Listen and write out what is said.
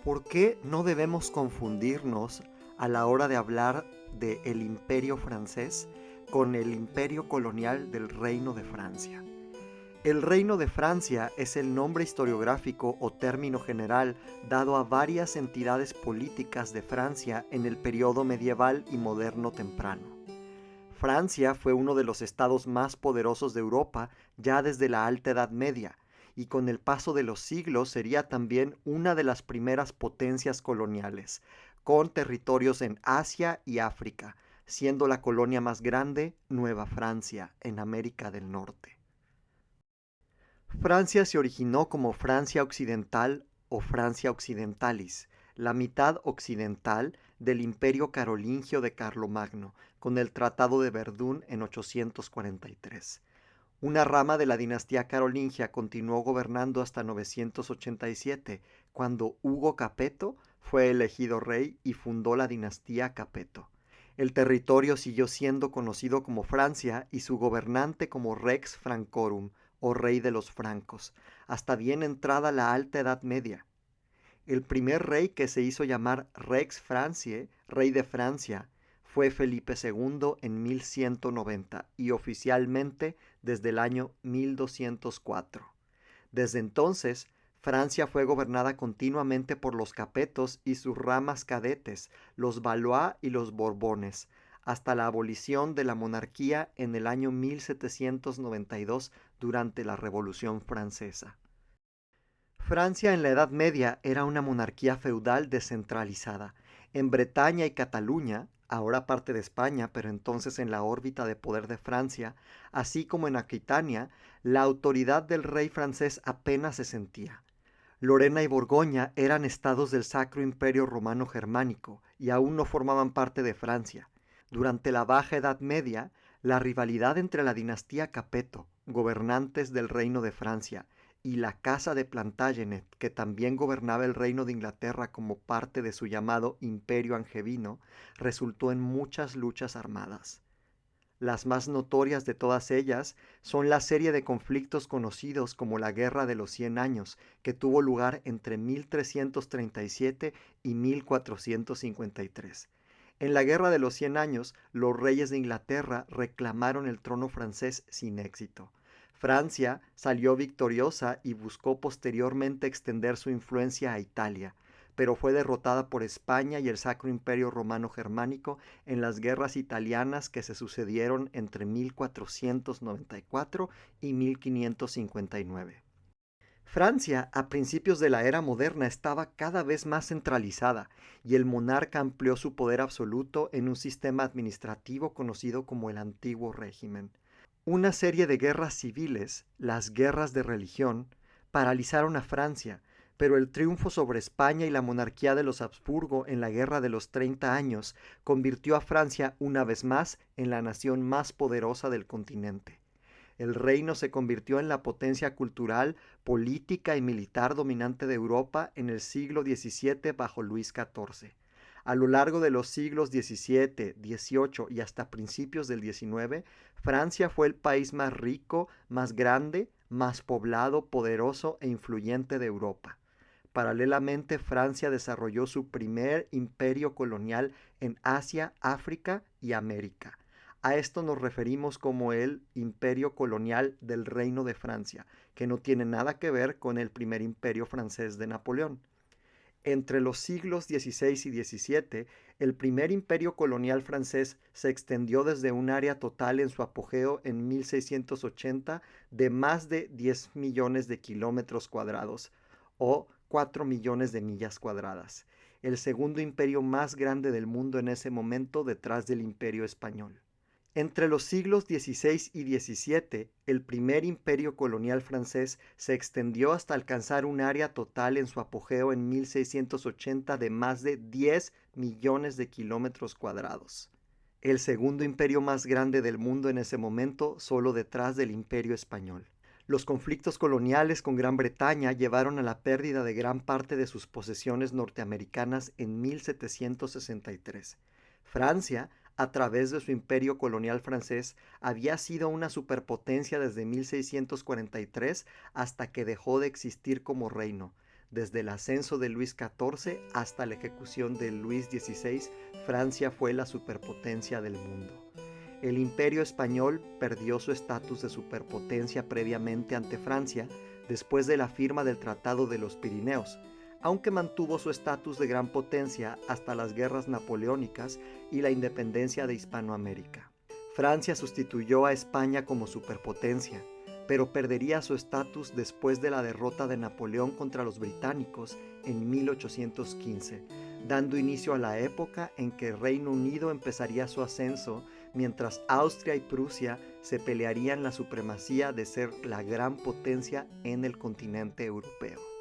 ¿Por qué no debemos confundirnos a la hora de hablar del Imperio francés con el imperio colonial del Reino de Francia? El Reino de Francia es el nombre historiográfico o término general dado a varias entidades políticas de Francia en el periodo medieval y moderno temprano. Francia fue uno de los estados más poderosos de Europa ya desde la Alta Edad Media, y con el paso de los siglos sería también una de las primeras potencias coloniales, con territorios en Asia y África, siendo la colonia más grande Nueva Francia, en América del Norte. Francia se originó como Francia Occidental o Francia Occidentalis, la mitad occidental del Imperio Carolingio de Carlomagno, con el Tratado de Verdún en 843. Una rama de la dinastía carolingia continuó gobernando hasta 987, cuando Hugo Capeto fue elegido rey y fundó la dinastía Capeto. El territorio siguió siendo conocido como Francia y su gobernante como Rex Francorum, o rey de los francos, hasta bien entrada la Alta Edad Media. El primer rey que se hizo llamar Rex Franciae, rey de Francia, fue Felipe II en 1190 y oficialmente desde el año 1204. Desde entonces, Francia fue gobernada continuamente por los capetos y sus ramas cadetes, los Valois y los Borbones, hasta la abolición de la monarquía en el año 1792 durante la Revolución Francesa. Francia en la Edad Media era una monarquía feudal descentralizada. En Bretaña y Cataluña, ahora parte de España, pero entonces en la órbita de poder de Francia, así como en Aquitania, la autoridad del rey francés apenas se sentía. Lorena y Borgoña eran estados del Sacro Imperio Romano Germánico y aún no formaban parte de Francia. Durante la Baja Edad Media, la rivalidad entre la dinastía Capeto, gobernantes del Reino de Francia, y la Casa de Plantagenet, que también gobernaba el Reino de Inglaterra como parte de su llamado Imperio Angevino, resultó en muchas luchas armadas. Las más notorias de todas ellas son la serie de conflictos conocidos como la Guerra de los 100 Años, que tuvo lugar entre 1337 y 1453. En la Guerra de los 100 Años, los reyes de Inglaterra reclamaron el trono francés sin éxito. Francia salió victoriosa y buscó posteriormente extender su influencia a Italia, pero fue derrotada por España y el Sacro Imperio Romano Germánico en las guerras italianas que se sucedieron entre 1494 y 1559. Francia, a principios de la era moderna, estaba cada vez más centralizada y el monarca amplió su poder absoluto en un sistema administrativo conocido como el Antiguo Régimen. Una serie de guerras civiles, las guerras de religión, paralizaron a Francia, pero el triunfo sobre España y la monarquía de los Habsburgo en la Guerra de los 30 Años convirtió a Francia una vez más en la nación más poderosa del continente. El reino se convirtió en la potencia cultural, política y militar dominante de Europa en el siglo XVII bajo Luis XIV. A lo largo de los siglos XVII, XVIII y hasta principios del XIX, Francia fue el país más rico, más grande, más poblado, poderoso e influyente de Europa. Paralelamente, Francia desarrolló su primer imperio colonial en Asia, África y América. A esto nos referimos como el imperio colonial del Reino de Francia, que no tiene nada que ver con el primer imperio francés de Napoleón. Entre los siglos XVI y XVII, el primer imperio colonial francés se extendió desde un área total en su apogeo en 1680 de más de 10 millones de kilómetros cuadrados, o 4 millones de millas cuadradas, el segundo imperio más grande del mundo en ese momento detrás del imperio español. Entre los siglos XVI y XVII, el primer imperio colonial francés se extendió hasta alcanzar un área total en su apogeo en 1680 de más de 10 millones de kilómetros cuadrados. El segundo imperio más grande del mundo en ese momento, solo detrás del imperio español. Los conflictos coloniales con Gran Bretaña llevaron a la pérdida de gran parte de sus posesiones norteamericanas en 1763. Francia, a través de su imperio colonial francés, había sido una superpotencia desde 1643 hasta que dejó de existir como reino. Desde el ascenso de Luis XIV hasta la ejecución de Luis XVI, Francia fue la superpotencia del mundo. El Imperio español perdió su estatus de superpotencia previamente ante Francia después de la firma del Tratado de los Pirineos, aunque mantuvo su estatus de gran potencia hasta las guerras napoleónicas y la independencia de Hispanoamérica. Francia sustituyó a España como superpotencia, pero perdería su estatus después de la derrota de Napoleón contra los británicos en 1815, dando inicio a la época en que Reino Unido empezaría su ascenso, mientras Austria y Prusia se pelearían la supremacía de ser la gran potencia en el continente europeo.